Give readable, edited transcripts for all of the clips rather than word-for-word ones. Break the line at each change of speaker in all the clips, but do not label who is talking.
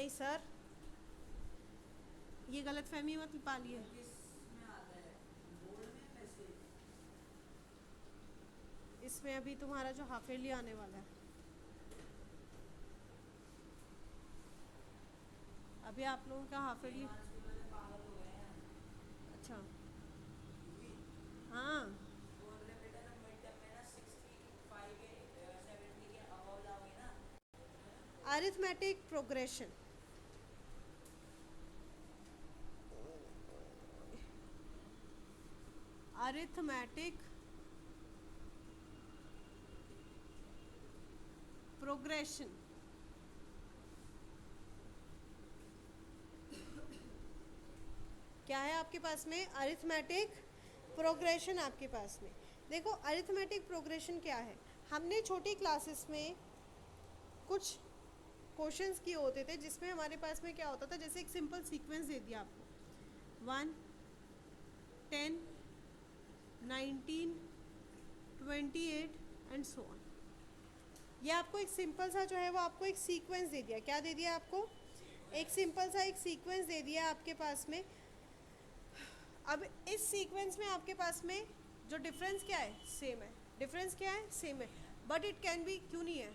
नहीं सर, ये गलत फहमी मत पालिए। इसमें अभी तुम्हारा जो हाफ ईयरली आने वाला है, अभी आप लोगों का हाफ ईयरली। अच्छा हाँ, अरिथमेटिक प्रोग्रेशन, अरिथमेटिक प्रोग्रेशन क्या है आपके पास में? अरिथमेटिक प्रोग्रेशन आपके पास में। देखो अरिथमेटिक प्रोग्रेशन क्या है, हमने छोटी क्लासेस में कुछ क्वेश्चंस किए होते थे जिसमें हमारे पास में क्या होता था, जैसे एक सिंपल सीक्वेंस दे दिया आपको 1 10 19 28 एंड सो ऑन। ये आपको एक सिंपल सा जो है वो आपको एक सीक्वेंस दे दिया। क्या दे दिया आपको? एक सिंपल सा एक सीक्वेंस दे दिया आपके पास में। अब इस सीक्वेंस में आपके पास में जो डिफरेंस क्या है? सेम है। डिफरेंस क्या है? सेम है। बट इट कैन बी, क्यों नहीं है?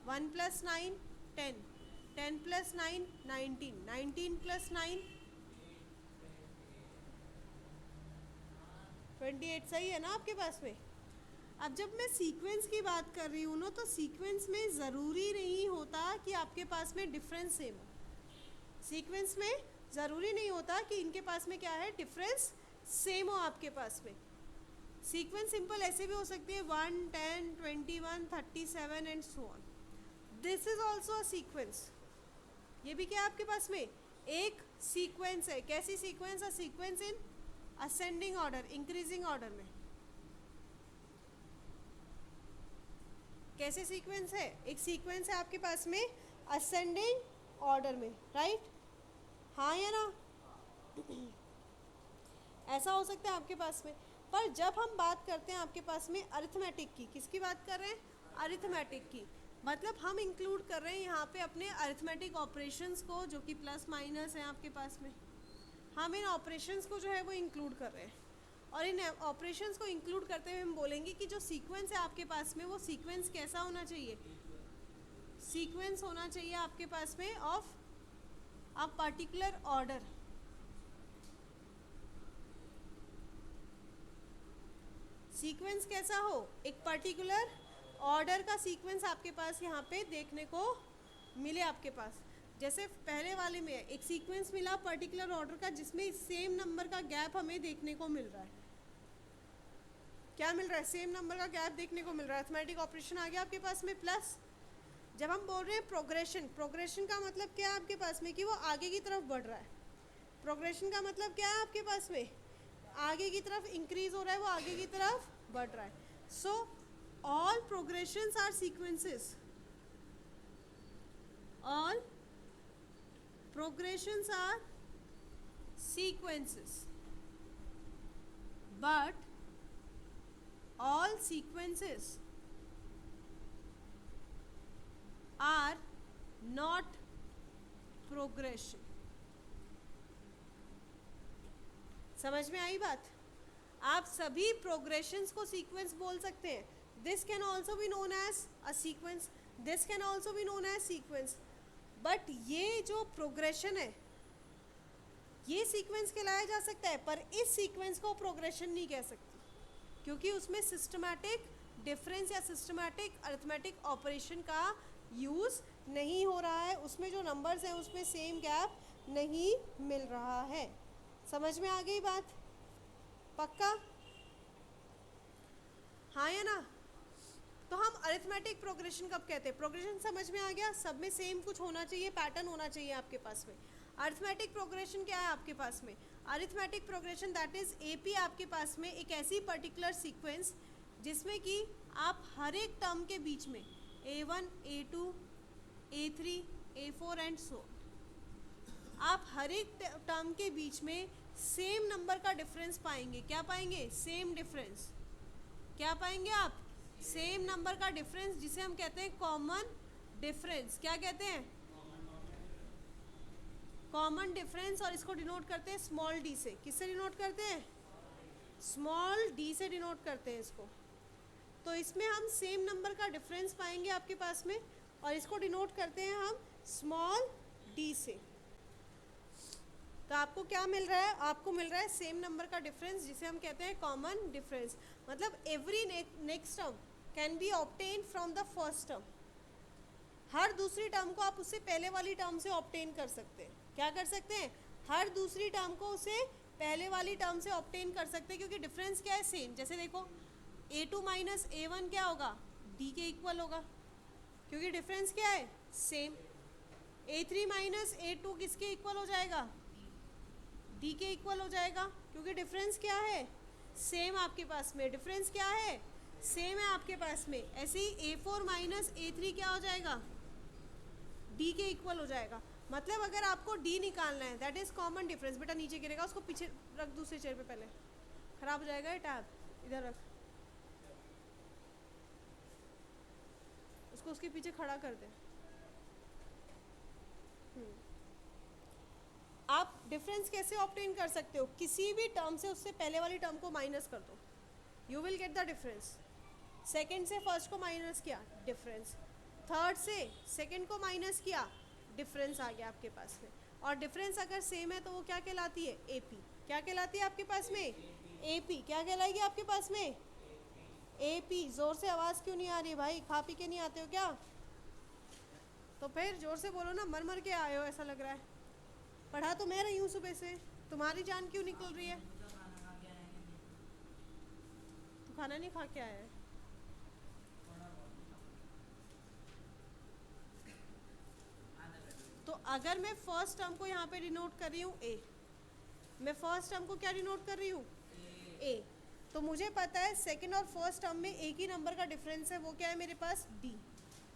1 + 9 10, 10 + 9 19, 19 + 9 28। सही है ना आपके पास में? अब जब मैं सीक्वेंस की बात कर रही हूँ ना, तो सीक्वेंस में ज़रूरी नहीं होता कि आपके पास में डिफरेंस सेम हो। सीक्वेंस में ज़रूरी नहीं होता कि इनके पास में क्या है, डिफरेंस सेम हो आपके पास में। सीक्वेंस सिंपल ऐसे भी हो सकती है 1 10 21 37 and so on. This is also a sequence. ये भी क्या है आपके पास में? एक सीक्वेंस है। कैसी sequence? A sequence in ascending order, increasing order में। कैसे सीक्वेंस है? एक सीक्वेंस है आपके पास में असेंडिंग ऑर्डर में, राइट? हाँ या ना? ऐसा हो सकता है आपके पास में। पर जब हम बात करते हैं आपके पास में अरिथमेटिक की, किसकी बात कर रहे हैं? अरिथमेटिक की। मतलब हम इंक्लूड कर रहे हैं यहाँ पे अपने अरिथमेटिक ऑपरेशंस को, जो कि प्लस माइनस हैं आपके पास में। हम इन ऑपरेशंस को जो है वो इंक्लूड कर रहे हैं। और इन ऑपरेशंस को इंक्लूड करते हुए हम बोलेंगे कि जो सीक्वेंस है आपके पास में, वो सीक्वेंस कैसा होना चाहिए? सीक्वेंस होना चाहिए आपके पास में of a particular order. Sequence कैसा हो? एक पर्टिकुलर ऑर्डर का सीक्वेंस आपके पास यहाँ पे देखने को मिले आपके पास। जैसे पहले वाले में एक सीक्वेंस मिला पर्टिकुलर ऑर्डर का, जिसमें सेम नंबर का गैप हमें देखने को मिल रहा है। क्या मिल रहा है? सेम नंबर का गैप देखने को मिल रहा है। अरिथमेटिक ऑपरेशन आ गया आपके पास में प्लस। जब हम बोल रहे हैं प्रोग्रेशन, प्रोग्रेशन का मतलब क्या है आपके पास में? कि वो आगे की तरफ बढ़ रहा है। प्रोग्रेशन का मतलब क्या है आपके पास में? आगे की तरफ इंक्रीज हो रहा है, वो आगे की तरफ बढ़ रहा है। So all progressions are sequences, all progressions are sequences, but all sequences are not progression। समझ में आई बात? आप सभी प्रोग्रेशंस को सीक्वेंस बोल सकते हैं। This can also be known as a sequence, this can also be known as sequence. But ये जो प्रोग्रेशन है, ये सीक्वेंस कहलाया जा सकता है, पर इस सीक्वेंस को प्रोग्रेशन नहीं कह सकती, क्योंकि उसमें सिस्टमैटिक डिफरेंस या सिस्टमैटिक अरिथमेटिक ऑपरेशन का यूज़ नहीं हो रहा है। उसमें जो नंबर्स हैं उसमें सेम गैप नहीं मिल रहा है। समझ में आ गई बात? पक्का? हाँ या ना? तो हम अरिथमेटिक प्रोग्रेशन कब कहते हैं? प्रोग्रेशन समझ में आ गया? सब में सेम कुछ होना चाहिए, पैटर्न होना चाहिए आपके पास में। अरिथमेटिक प्रोग्रेशन क्या है आपके पास में? Arithmetic progression that is AP आपके पास में एक ऐसी पर्टिकुलर सीक्वेंस जिसमें कि आप हर एक टर्म के बीच में A1 A2 A3 A4 and so, आप हर एक टर्म के बीच में सेम नंबर का डिफरेंस पाएंगे। क्या पाएंगे? Same difference. क्या पाएंगे आप? सेम नंबर का डिफरेंस, जिसे हम कहते हैं कॉमन डिफरेंस। क्या कहते हैं? कॉमन डिफरेंस, और इसको डिनोट करते हैं स्मॉल डी से। किससे डिनोट करते हैं? स्मॉल डी से डिनोट करते हैं इसको। तो इसमें हम सेम नंबर का डिफरेंस पाएंगे आपके पास में, और इसको डिनोट करते हैं हम स्मॉल डी से। तो आपको क्या मिल रहा है? आपको मिल रहा है सेम नंबर का डिफरेंस, जिसे हम कहते हैं कॉमन डिफरेंस। मतलब every next term can be obtain from the first term. हर दूसरी टर्म को आप उससे पहले वाली टर्म से ऑब्टेन कर सकते हैं। क्या कर सकते हैं? हर दूसरी टर्म को उसे पहले वाली टर्म से ऑब्टेन कर सकते हैं, क्योंकि डिफरेंस क्या है? सेम। जैसे देखो a2 माइनस a1 क्या होगा? d के इक्वल होगा, क्योंकि डिफरेंस क्या है? सेम। a3 माइनस a2 किसके इक्वल हो जाएगा? d के इक्वल हो जाएगा, क्योंकि डिफरेंस क्या है? सेम आपके पास में। डिफरेंस क्या है? सेम है आपके पास में। ऐसे ही a4 माइनस a3 क्या हो जाएगा? d के इक्वल हो जाएगा। मतलब अगर आपको d निकालना है, दैट इज कॉमन डिफरेंस। बेटा नीचे गिरेगा, उसको पीछे रख, दूसरे चेयर पे पहले, खराब हो जाएगा ये टैब। इधर रख, उसको उसके पीछे खड़ा कर दे। आप डिफरेंस कैसे ऑब्टेन कर सकते हो? किसी भी टर्म से उससे पहले वाली टर्म को माइनस कर दो, you will get the difference. Second से फर्स्ट को माइनस किया, डिफरेंस। थर्ड से सेकंड को माइनस किया, डिफरेंस आ गया आपके पास में। और डिफरेंस अगर सेम है तो वो क्या कहलाती है? एपी। क्या कहलाती है आपके पास में? एपी। क्या कहलाएगी आपके पास में? एपी। जोर से आवाज़ क्यों नहीं आ रही भाई? खा पी के नहीं आते हो क्या? तो फिर जोर से बोलो ना, मर मर के आए हो ऐसा लग रहा है। पढ़ा तो मैं रही हूँ सुबह से, तुम्हारी जान क्यों निकल रही है? तू खाना नहीं खा के आया है? तो अगर मैं फर्स्ट टर्म को यहाँ पे डिनोट कर रही हूँ ए, मैं फर्स्ट टर्म को क्या डिनोट कर रही हूँ? ए। तो मुझे पता है सेकंड और फर्स्ट टर्म में एक ही नंबर का डिफरेंस है, वो क्या है मेरे पास? डी।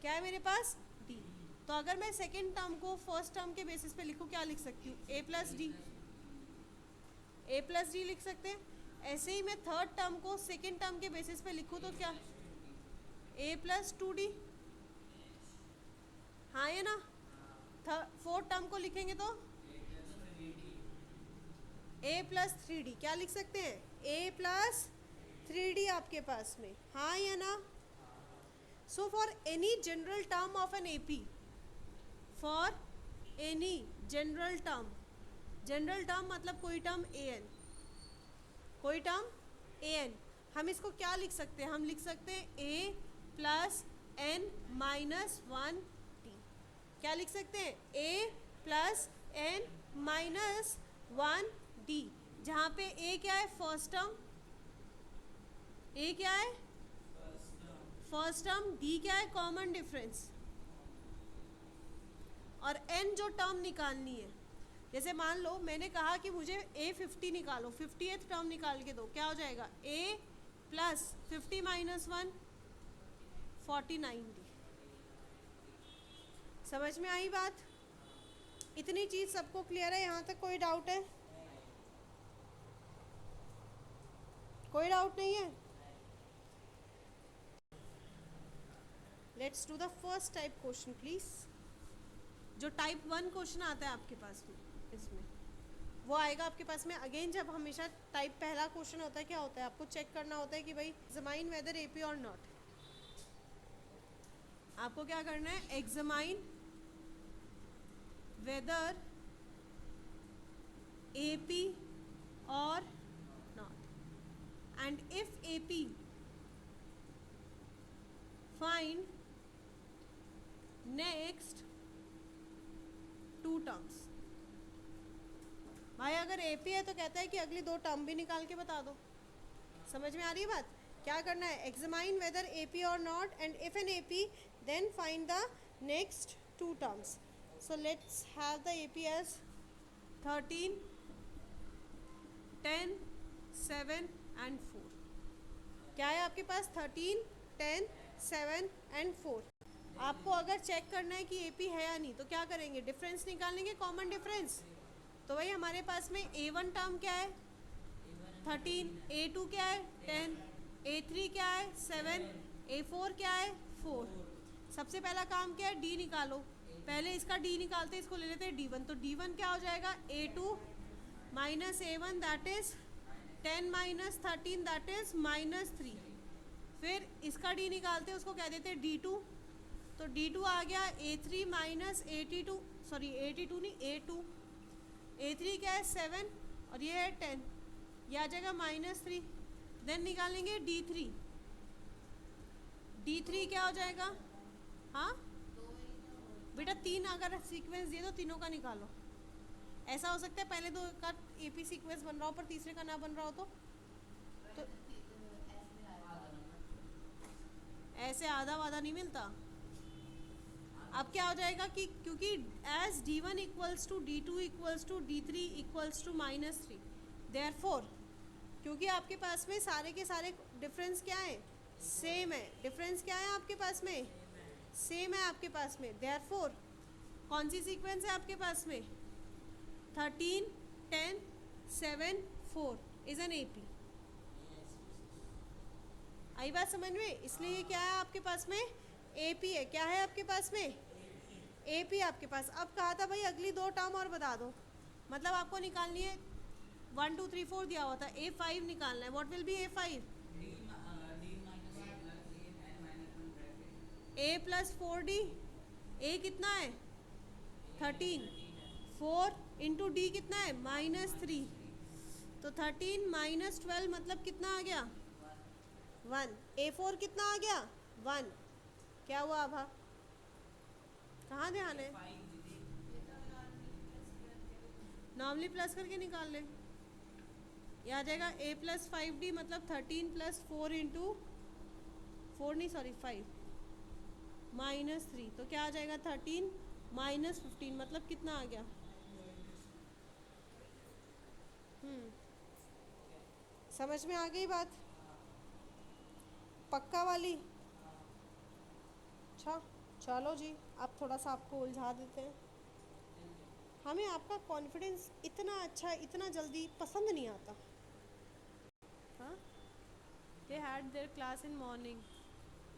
क्या है मेरे पास? डी। तो अगर मैं सेकंड टर्म को फर्स्ट टर्म के बेसिस पे लिखूँ, क्या लिख सकती हूँ? ए प्लस डी। ए प्लस डी लिख सकते हैं। ऐसे ही मैं थर्ड टर्म को सेकंड टर्म के बेसिस पे लिखूँ तो क्या? ए प्लस 2d। हाँ ये ना। फोर्थ टर्म को लिखेंगे तो a प्लस 3d। क्या लिख सकते हैं? a प्लस 3d आपके पास में। हाँ या ना? So for any general term of an AP, for any general term, general term मतलब कोई टर्म an, कोई टर्म an, हम इसको क्या लिख सकते हैं? हम लिख सकते हैं a plus n minus 1d। क्या लिख सकते हैं? a plus n minus 1d, जहाँ पे a क्या है? First term. a क्या है? First term. d क्या है? Common difference. और n जो टर्म निकालनी है, जैसे मान लो मैंने कहा कि मुझे a50 निकालो, 50th टर्म निकाल के दो, क्या हो जाएगा? a plus 50 minus 1 49d। समझ में आई बात? इतनी चीज सबको क्लियर है? यहाँ तक कोई डाउट है? कोई डाउट नहीं है? Let's do the first type question please. जो टाइप 1 क्वेश्चन आता है आपके पास में, इसमें वो आएगा आपके पास में। अगेन जब हमेशा टाइप पहला क्वेश्चन होता है, क्या होता है? आपको चेक करना होता है कि भाई examine whether AP or not. आपको क्या करना है? Examine whether AP or not, and if AP find next 2 terms. भाई अगर एपी है तो कहता है कि अगली 2 टर्म भी निकाल के बता दो। समझ में आ रही है बात? क्या करना है? Examine whether AP or not, and if an AP then find the next 2 terms. So let's have the AP as 13, 10, 7 and 4। क्या है आपके पास? 13, 10, 7 एंड 4। आपको अगर चेक करना है कि एपी है या नहीं, तो क्या करेंगे? डिफरेंस निकालेंगे, कॉमन डिफरेंस। तो भाई हमारे पास में a1 टर्म क्या है? 13, a2 क्या है? 10, a3 क्या है? 7, a4 क्या है? 4। सबसे पहला काम क्या है? d निकालो। पहले इसका डी निकालते हैं, इसको ले लेते हैं D1। तो D1 क्या हो जाएगा, A2 minus A1 that is 10 minus 13 that is -3। फिर इसका डी निकालते हैं, उसको कह देते हैं D2। तो D2 आ गया A3 माइनस 82, सॉरी 82 नहीं A2। A3 क्या है 7 और ये है 10, ये आ जाएगा -3। देन निकालेंगे D3। D3 क्या हो जाएगा, हाँ बेटा 3 अगर सीक्वेंस दिए तो तीनों का निकालो। ऐसा हो सकता है पहले दो का AP सीक्वेंस बन रहा हो पर तीसरे का ना बन रहा हो तो ऐसे आधा वाधा नहीं मिलता। अब क्या हो जाएगा कि क्योंकि as D1 equals to D2 equals to D3 equals to -3, therefore क्योंकि आपके पास में सारे के सारे डिफरेंस क्या है, सेम है। डिफरेंस क्या है आपके पास में, सेम है आपके पास में। देयरफॉर कौन सी सीक्वेंस है आपके पास में, 13 10 7 4 इज एन AP। आई बात समझ में? इसलिए क्या है आपके पास में, AP है। क्या है आपके पास में, AP आपके पास। अब कहा था भाई अगली दो टर्म और बता दो, मतलब आपको निकालनी है 1 2 3 4 दिया हुआ था, A5 निकालना है। What will be A5, A plus 4D। A कितना है 13, 4 इंटू D कितना है -3। तो 13 माइनस 12 मतलब कितना आ गया 1। A4 कितना आ गया 1। क्या हुआ आभा, कहाँ ध्यान है, नॉर्मली प्लस करके निकाल ले। ये आ जाएगा A प्लस 5D मतलब 13 प्लस 4 इंटू 4 नहीं सॉरी 5 -3। तो क्या आ जाएगा 13 माइनस 15 मतलब कितना आ गया, समझ में आ गई बात, पक्का वाली। अच्छा चलो जी, अब थोड़ा सा आपको उलझा देते हैं। हमें आपका कॉन्फिडेंस इतना अच्छा इतना जल्दी पसंद नहीं आता। हाँ, they had their class in morning,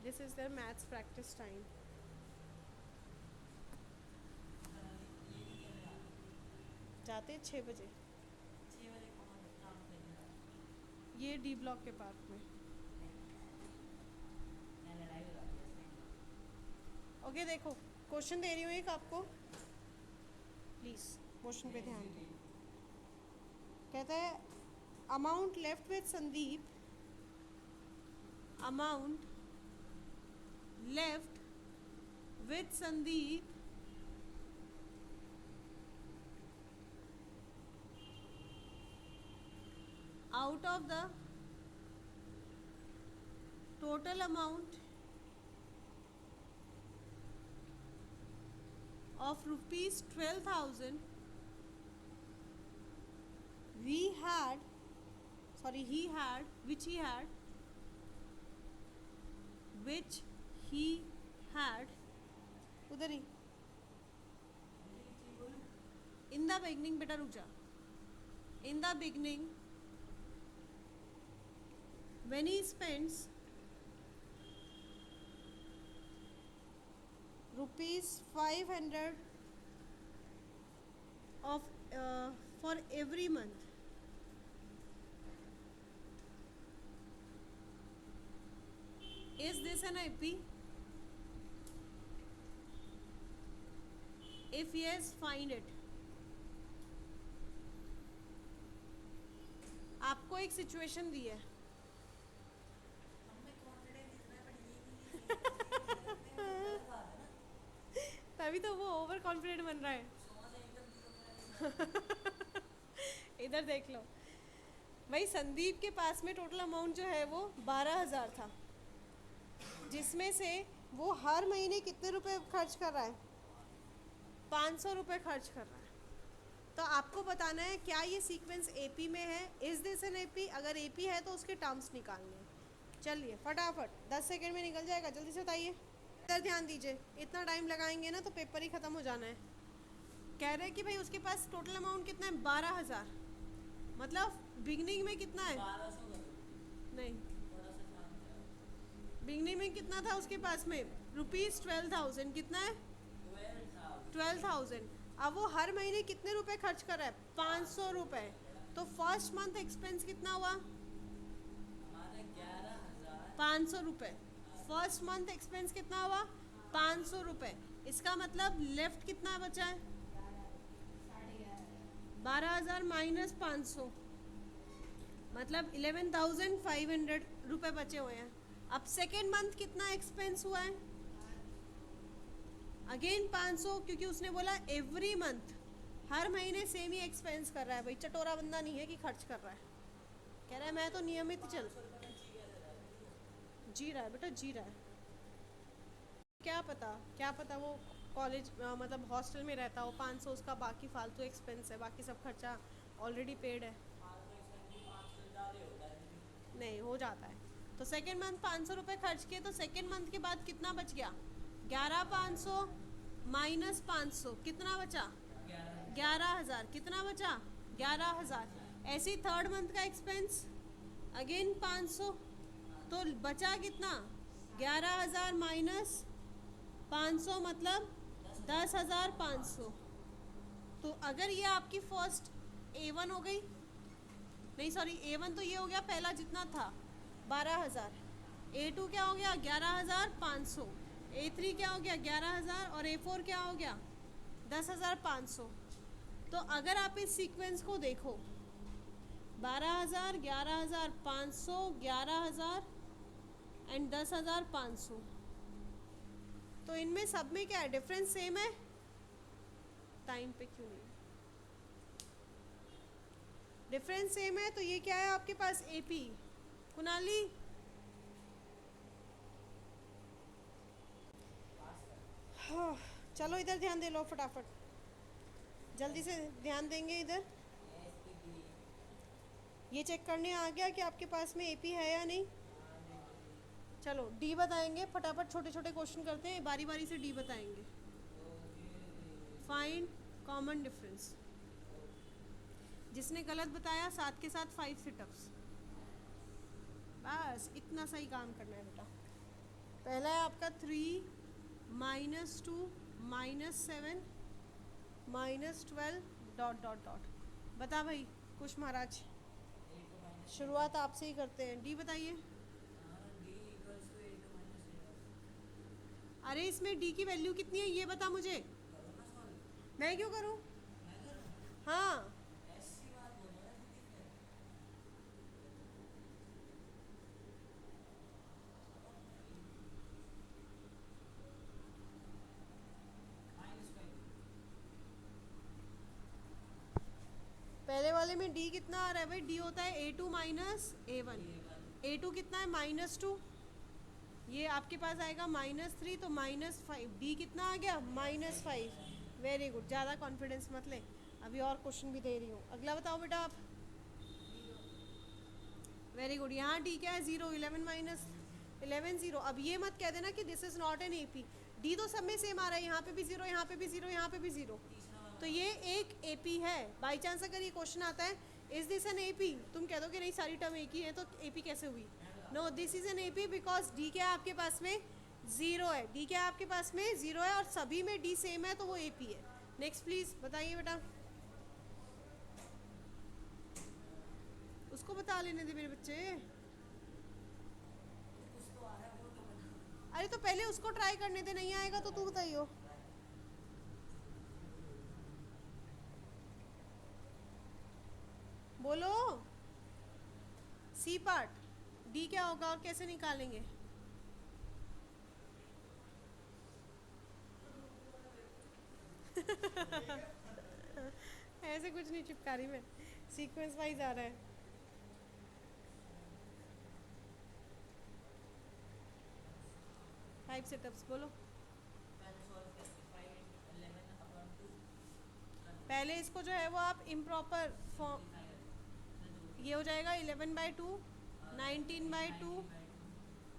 this is their maths practice time. जाते 6 बजे, ये D ब्लॉक के पार्क में। ओके देखो क्वेश्चन दे रही हूँ एक आपको, प्लीज़ क्वेश्चन पे ध्यान दो। कहता है amount left with Sandeep, amount left with Sandeep out of the total amount of rupees 12,000 he had which he had उधर ही in the beginning, बेटा रुक जा, in the beginning when he spends rupees 500 of for every month, is this an AP? If yes, find it. आपको एक situation दी है तभी तो वो ओवर कॉन्फिडेंट बन रहा है इधर देख लो भाई, संदीप के पास में टोटल अमाउंट जो है वो 12,000 था, जिसमें से वो हर महीने कितने रुपए खर्च कर रहा है, 500 रुपये खर्च कर रहा है। तो आपको बताना है क्या ये सीक्वेंस AP में है, इज दिस एन AP। अगर AP है तो उसके टर्म्स निकालने हैं। चलिए फटाफट 10 सेकंड में निकल जाएगा, जल्दी से बताइए। इधर ध्यान दीजिए, इतना टाइम लगाएंगे ना तो पेपर ही ख़त्म हो जाना है। कह रहे हैं कि भाई उसके पास टोटल अमाउंट कितना है 12,000, मतलब बिगनिंग में कितना है, नहीं बिगनिंग में कितना था उसके पास में रुपीज़ 12,000, कितना है 11,000। अब वो हर महीने कितने रुपए खर्च कर रहा है? 500 रुपए। तो फर्स्ट मंथ एक्सपेंस कितना हुआ? 500 रुपए। फर्स्ट मंथ एक्सपेंस कितना हुआ? 500 रुपए। इसका मतलब लेफ्ट कितना बचा है? 12,000 माइनस 500, मतलब 11,500 रुपए बचे हुए हैं। अब सेकेंड मंथ कितना एक्सपेंस हुआ है? अगेन 500, क्योंकि उसने बोला एवरी मंथ, हर महीने सेम ही एक्सपेंस कर रहा है। भाई चटोरा बंदा नहीं है कि खर्च कर रहा है, कह रहा है मैं तो नियमित चल जी रहा है बेटा, जी रहा है। क्या पता वो कॉलेज मतलब हॉस्टल में रहता हो, 500 उसका बाकी फालतू एक्सपेंस है, बाकी सब खर्चा ऑलरेडी पेड है। नहीं हो जाता है। तो सेकेंड मंथ 500 रुपये खर्च किए, तो सेकेंड मंथ के बाद कितना बच गया? 11,500 माइनस 500 कितना बचा? 11,000। कितना बचा? 11,000। ऐसे ही थर्ड मंथ का एक्सपेंस अगेन 500, तो बचा कितना? 11,000 माइनस 500 मतलब 10,500। तो अगर ये आपकी फर्स्ट A1 हो गई, नहीं सॉरी A1 तो ये हो गया पहला जितना था 12,000, A2 क्या हो गया? 11,500, A3 क्या हो गया? 11,000, और A4 क्या हो गया? 10,500। तो अगर आप इस सीक्वेंस को देखो 12,000, 11,500, 11,000 एंड 10,500, तो इनमें सब में क्या है? डिफरेंस सेम है। टाइम पे क्यों नहीं? डिफरेंस सेम है, तो ये क्या है आपके पास? AP। कुनाली हाँ, चलो इधर ध्यान दे लो फटाफट, जल्दी से ध्यान देंगे इधर। ये चेक करने आ गया कि आपके पास में AP है या नहीं। चलो D बताएंगे फटाफट, छोटे छोटे क्वेश्चन करते हैं, बारी बारी से D बताएंगे। Find common difference. जिसने गलत बताया साथ के साथ 5 सिटअप्स, बस इतना सही काम करना है बेटा। पहला है आपका 3 minus 2 minus 7 minus 12 dot dot dot. बता भाई कुछ महाराज, शुरुआत आपसे ही करते हैं। D बताइए। अरे इसमें D की वैल्यू कितनी है ये बता मुझे। मैं क्यों करूं? हाँ पहले वाले में D कितना आ रहा है भाई? D होता है A2 माइनस A1। A2 कितना है? -2। ये आपके पास आएगा -3, तो -5। D कितना आ गया? -5। वेरी गुड, ज़्यादा कॉन्फिडेंस मत ले, अभी और क्वेश्चन भी दे रही हूँ। अगला बताओ बेटा आप। वेरी गुड, यहाँ D क्या है? 0। 11 माइनस 11 0। अब ये मत कह देना कि this is not an AP। D तो सब में सेम आ रहा है, यहाँ पे भी 0, यहाँ पे भी 0, यहाँ पे भी 0, तो ये एक AP है। बाई चांस अगर ये क्वेश्चन आता है इज दिस एन AP, तुम कह दो कि नहीं सारी टर्म एक ही है, तो AP कैसे हुई? No, this is an AP because D क्या है आपके पास में? 0 है। D क्या है आपके पास में? 0 है, और सभी में D सेम है, तो वो AP है। नेक्स्ट प्लीज बताइए बेटा। उसको बता लेने दे मेरे बच्चे। अरे तो पहले उसको ट्राई करने दे, नहीं आएगा तो तू बताइयो। बोलो। C पार्ट D क्या होगा और कैसे निकालेंगे? ऐसे कुछ नहीं चिपकारी में, सीक्वेंस वाइज आ रहा है। फाइव सेटअप्स बोलो। पहले इसको जो है वो आप इम्प्रॉपर फॉर्म, ये हो जाएगा 11/2, 19/2,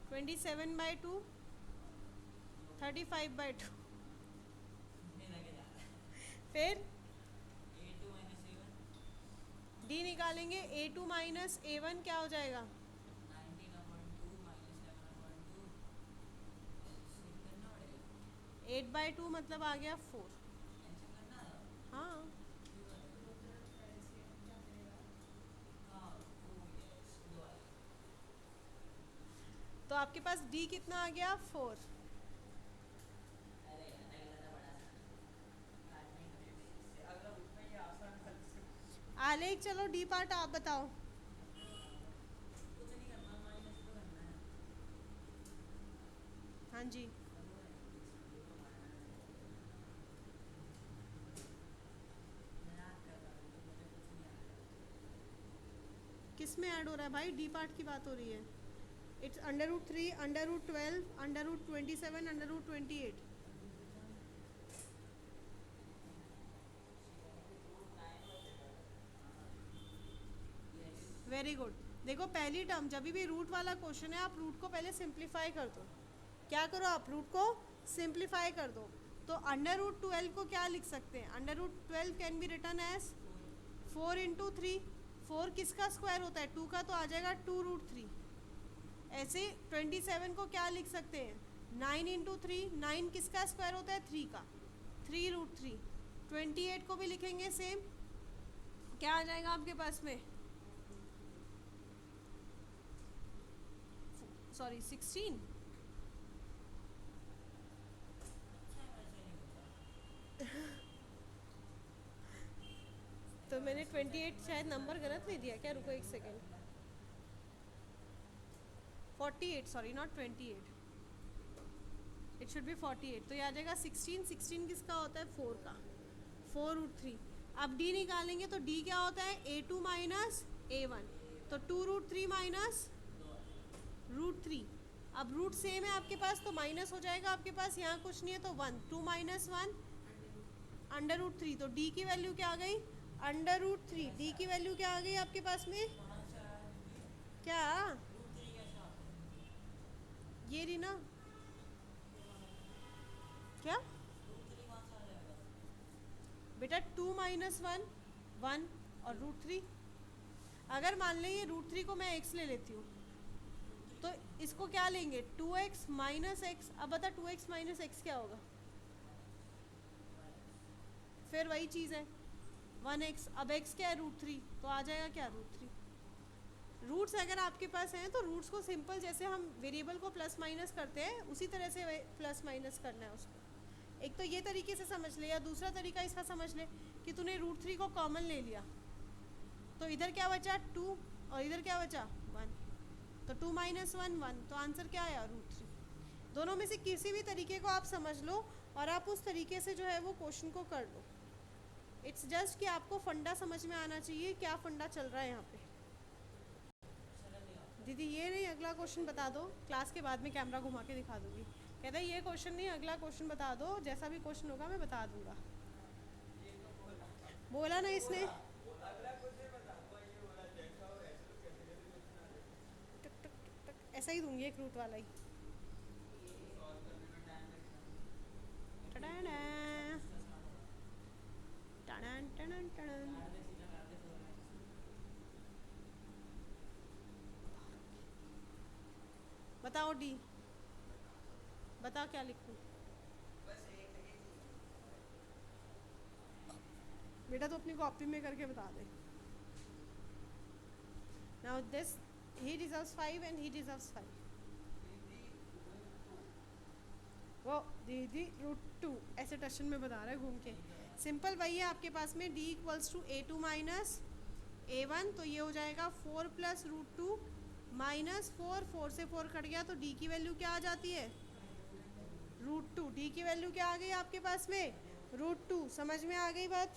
27/2, 35/2। फिर D निकालेंगे, A2 माइनस A1 क्या हो जाएगा? 8/2 मतलब आ गया 4। आपके पास डी कितना आ गया 4। आलेख चलो डी पार्ट आप बताओ। हाँ जी किस में ऐड हो रहा है भाई? डी पार्ट की बात हो रही है। इट्स √3, √12, √27, √28। Very good. देखो पहली टर्म जब भी रूट वाला क्वेश्चन है आप रूट को पहले सिंप्लीफाई कर दो। क्या करो आप रूट को सिंप्लीफाई कर दो। तो √12 को क्या लिख सकते हैं? √12 कैन बी रिटन एज 4 × 3। 4 किसका स्क्वायर होता है? 2 का, तो आ जाएगा 2√3। ऐसे 27 को क्या लिख सकते हैं? 9 × 3। 9 किसका स्क्वायर होता है? 3 का, 3√3। 28 को भी लिखेंगे सेम, क्या आ जाएगा आपके पास में? सॉरी 16। तो मैंने 28 शायद नंबर गलत ले दिया क्या? रुको एक second. 48, sorry not 28, it should be 48। तो ये आ जाएगा 16। 16 किसका होता है? 4 का, 4√3। अब d निकालेंगे तो d क्या होता है? a2 माइनस a1, तो 2√3 माइनस √3। अब रूट सेम है आपके पास तो माइनस हो जाएगा आपके पास, यहाँ कुछ नहीं है तो 1, 2 माइनस 1 √3। तो d की वैल्यू क्या आ गई? √3। d की वैल्यू क्या आ गई आपके पास में? क्या? ये रही ना, क्या बेटा? 2 माइनस 1 1 और √3। अगर मान लें ये √3 को मैं x ले लेती हूँ तो इसको क्या लेंगे? 2x minus x. अब बता 2x माइनस एक्स क्या होगा? फिर वही चीज़ है 1x। अब x क्या है? √3, तो आ जाएगा क्या? √3। रूट्स अगर आपके पास हैं तो रूट्स को सिंपल जैसे हम वेरिएबल को प्लस माइनस करते हैं उसी तरह से प्लस माइनस करना है उसको। एक तो ये तरीके से समझ ले, या दूसरा तरीका इसका समझ ले कि तूने √3 को कॉमन ले लिया तो इधर क्या बचा? 2 और इधर क्या बचा? 1। तो 2 माइनस 1 1, तो आंसर क्या आया? √3। दोनों में से किसी भी तरीके को आप समझ लो और आप उस तरीके से जो है वो क्वेश्चन को कर लो। इट्स जस्ट कि आपको फंडा समझ में आना चाहिए, क्या फंडा चल रहा है यहाँ पे। दीदी ये नहीं, अगला क्वेश्चन बता दो, क्लास के बाद में कैमरा घुमा के दिखा दूंगी। कहता है ये क्वेश्चन नहीं, अगला क्वेश्चन बता दो, जैसा भी क्वेश्चन होगा मैं बता दूंगा। बोला ना इसने, टक टक टक टक, ऐसा ही दूंगी एक रूट वाला ही। टडाना, टडन टडन टडन। बताओ डी, बताओ क्या लिखूं? बेटा तो अपनी कॉपी में करके बता दे। Now this, he deserves 5 and he deserves 5। वो दीदी √2 ऐसे टशन में बता रहा है घूम के। सिंपल वही है आपके पास में, d = a2 माइनस a1, तो ये हो जाएगा 4 + √2 माइनस 4। 4 से 4 कट गया तो d की वैल्यू क्या आ जाती है? √2। d की वैल्यू क्या आ गई आपके पास में? √2। समझ में आ गई बात?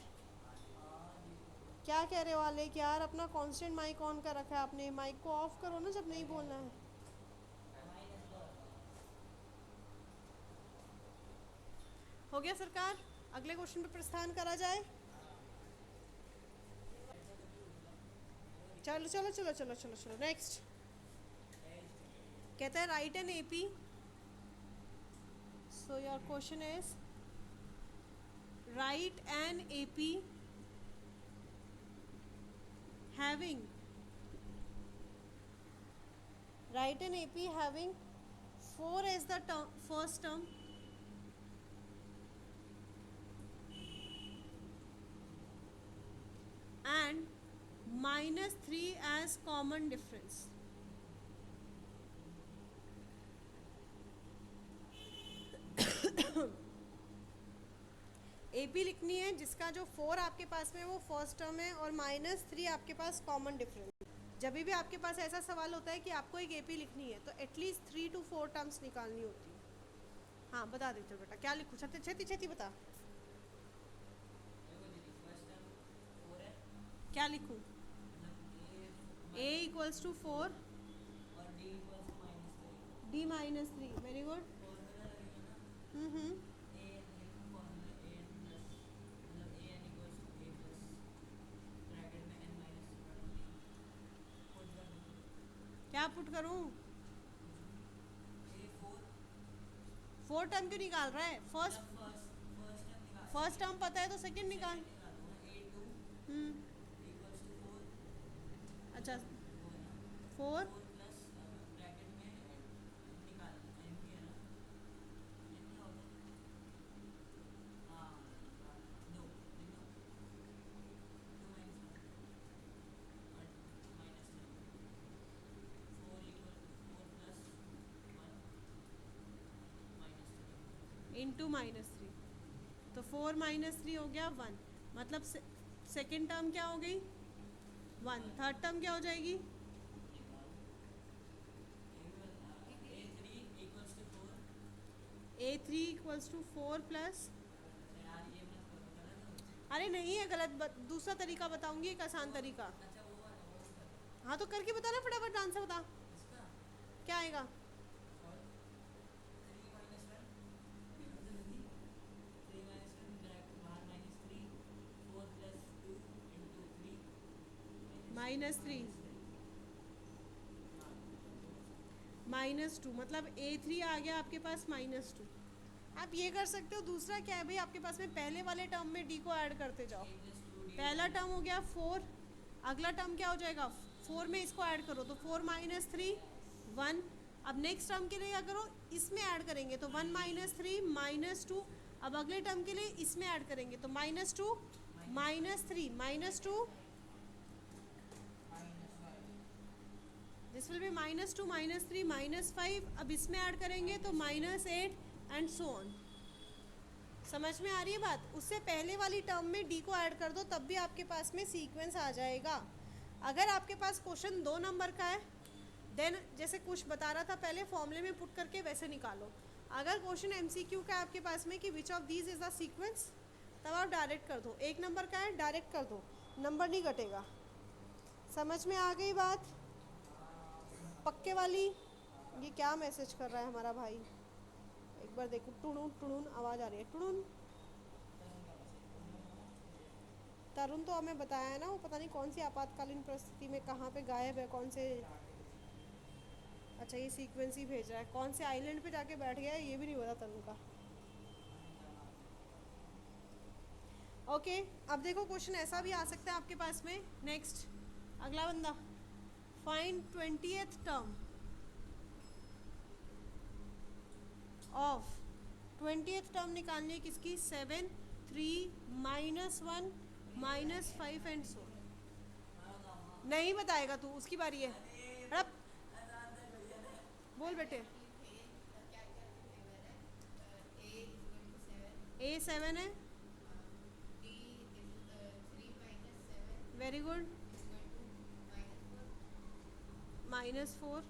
क्या कह रहे हो आलेख यार? अपना कांस्टेंट माइक ऑन कर रखा है आपने, माइक को ऑफ करो ना जब नहीं बोलना है। हो गया सरकार? अगले क्वेश्चन पे प्रस्थान करा जाए। चलो चलो चलो चलो चलो चलो नेक्स्ट। कहता है right an AP, so your question is right an AP having, write an AP having 4 as the first term and -3 as common difference. AP लिखनी है जिसका जो 4 आपके पास में वो फर्स्ट टर्म है और -3 आपके पास कॉमन डिफरेंस। जब भी आपके पास ऐसा सवाल होता है कि आपको एक AP लिखनी है तो एटलीस्ट 3 to 4 टर्म्स निकालनी होती है। हाँ बता दे चल बेटा, क्या लिखूँ? छेती छेती बता, क्या लिखूँ? A equals to 4 D -3, very good. क्या पुट करूँ? 4 टर्म क्यों निकाल रहा है? फर्स्ट टर्म पता है तो सेकंड निकाल। अच्छा 4 इंटू -3, तो 4 -3 हो गया 1, मतलब सेकेंड टर्म क्या हो गई? 1। थर्ड टर्म क्या हो जाएगी? A3 इक्वल्स टू 4 प्लस, अरे नहीं है गलत, दूसरा तरीका बताऊंगी, एक आसान तरीका। हाँ तो करके बता ना फटाफट, आंसर बता क्या आएगा। -3 -2, मतलब A3 आ गया आपके पास -2। आप ये कर सकते हो, दूसरा क्या है भाई, आपके पास में पहले वाले टर्म में D को ऐड करते जाओ। पहला टर्म हो गया 4, अगला टर्म क्या हो जाएगा? 4 में इसको ऐड करो तो 4 -3 1। अब नेक्स्ट टर्म के लिए क्या करो, इसमें ऐड करेंगे तो 1 -3 -2। अब अगले टर्म के लिए इसमें ऐड करेंगे तो -2 -3 -2, दिस विल बी -2 -3 -5। अब इसमें ऐड करेंगे तो -8 एंड सो ऑन। समझ में आ रही है बात? उससे पहले वाली टर्म में D को ऐड कर दो, तब भी आपके पास में सीक्वेंस आ जाएगा। अगर आपके पास क्वेश्चन 2 नंबर का है देन जैसे कुछ बता रहा था पहले, फॉर्मूले में पुट करके वैसे निकालो। अगर क्वेश्चन MCQ का है आपके पास में कि which of these is the sequence, तब आप डायरेक्ट कर दो। 1 नंबर का है डायरेक्ट कर दो, नंबर नहीं घटेगा। समझ में आ गई बात पक्के वाली? ये क्या मैसेज कर रहा है हमारा भाई, एक बार देखो। टुणुन टुणुन आवाज़ आ रही है, टुणुन। तरुण तो हमें बताया है ना, वो पता नहीं कौन सी आपातकालीन परिस्थिति में कहाँ पे गायब है, कौन से। अच्छा ये सीक्वेंस ही भेज रहा है, कौन से आइलैंड पे जाके बैठ गया है ये भी नहीं पता तरुण का। ओके अब देखो क्वेश्चन ऐसा भी आ सकता है आपके पास में। नेक्स्ट अगला बंदा, find 20th term of 20th term निकालनी है किसकी? 7 3 -1 -5 एंड सो। नहीं बताएगा तू, उसकी बारी है। अब बोल बेटे। A7 है, वेरी गुड। -4